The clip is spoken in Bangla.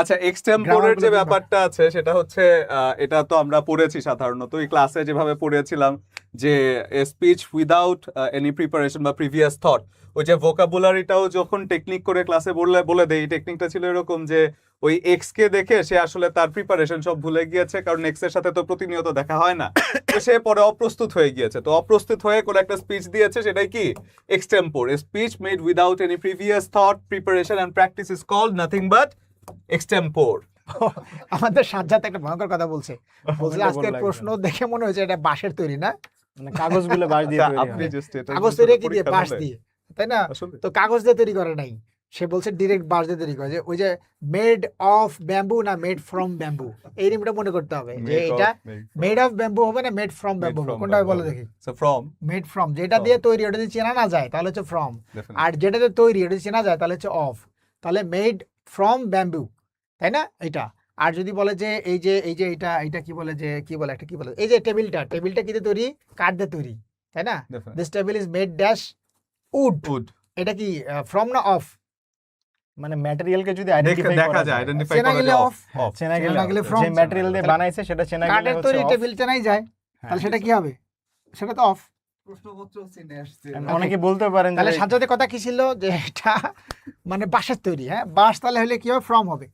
আচ্ছা, এক্সটেম্পোরের যে ব্যাপারটা আছে সেটা হচ্ছে এটা তো আমরা পড়েছি সাধারণত এই ক্লাসে যেভাবে পড়েছিলাম যে স্পিচ উইদাউট এনি প্রিপারেশন বা প্রিভিয়াস থট, ওই যে ভোকাবুলারিটাও যখন টেকনিক করে ক্লাসে বলে দেই, এই টেকনিকটা ছিল এরকম যে ওই এক্স কে দেখে সে আসলে তার প্রিপারেশন সব ভুলে গিয়েছে, কারণ এক্স এর সাথে তো প্রতিনিয়ত দেখা হয় না, তো সে পরে অপ্রস্তুত হয়ে গিয়েছে, তো অপ্রস্তুত হয়ে কোনো একটা স্পিচ দিয়েছে, সেটাই কি extempore. Speech made without any previous thought, preparation and practice is called nothing but extempore. আমাদের সাজ্জাদ একটা ভয়ঙ্কর কথা বলছে আজকের প্রশ্ন দেখে মনে হয়েছে এটা বাঁশের তৈরি না, মানে কাগজগুলো বাঁশ দিয়ে তৈরি আপনি হয়। জাস্ট এটা কাগজ তৈরি কি দিয়ে? বাঁশ দিয়ে, তাই না? আসলে তো কাগজ দিয়ে তৈরি করে নাই, সে বলছে ডিরেক্ট বাঁশ দিয়ে তৈরি করে। যে ওই যে মেড অফ ব্যাম্বু না মেড ফ্রম ব্যাম্বু, এই নিয়মটা মনে করতে হবে যে এটা মেড অফ ব্যাম্বু হবে না মেড ফ্রম ব্যাম্বু হবে, কোনটা হবে বলে দেখি। সো ফ্রম, মেড ফ্রম, যেটা দিয়ে তৈরি ওটা যদি চেনা না যায় তাহলে হচ্ছে ফ্রম, আর যেটা দিয়ে তৈরি ওটা যদি চেনা যায় তাহলে হচ্ছে অফ। তাহলে মেড ফ্রম ব্যাম্বু, তাই না এটা? আর যদি বলে যে এই যে এটা কি বলে, যে কি বলে একটা কি বলে, এই যে টেবিলটা কি দিয়ে তৈরি? কাঠ দিয়ে তৈরি, তাই না? This table is made dash would, এটা কি ফ্রম না অফ? মানে ম্যাটেরিয়ালকে যদি আইডেন্টিফাই দেখা করা যায়, যায়, আইডেন্টিফাই চেনা করা গেলে যায় অফ, অফ। চেনা চেনা গেলে গেলে from, যে ম্যাটেরিয়াল দিয়ে তাহলে বানাইছে সেটা চেনা গেলে কাঠের হচ্ছে তৈরি off। টেবিল চেনাই যায়, হ্যাঁ। তাহলে সেটা কি হবে? সেটা তো অফ। অনেকে বলতে পারেন যে তাহলে সাজ্জাদের কথা কি ছিল যে এটা মানে বাঁশের তৈরি, হ্যাঁ বাঁশ, তাহলে হলে কি হবে? ফ্রম হবে।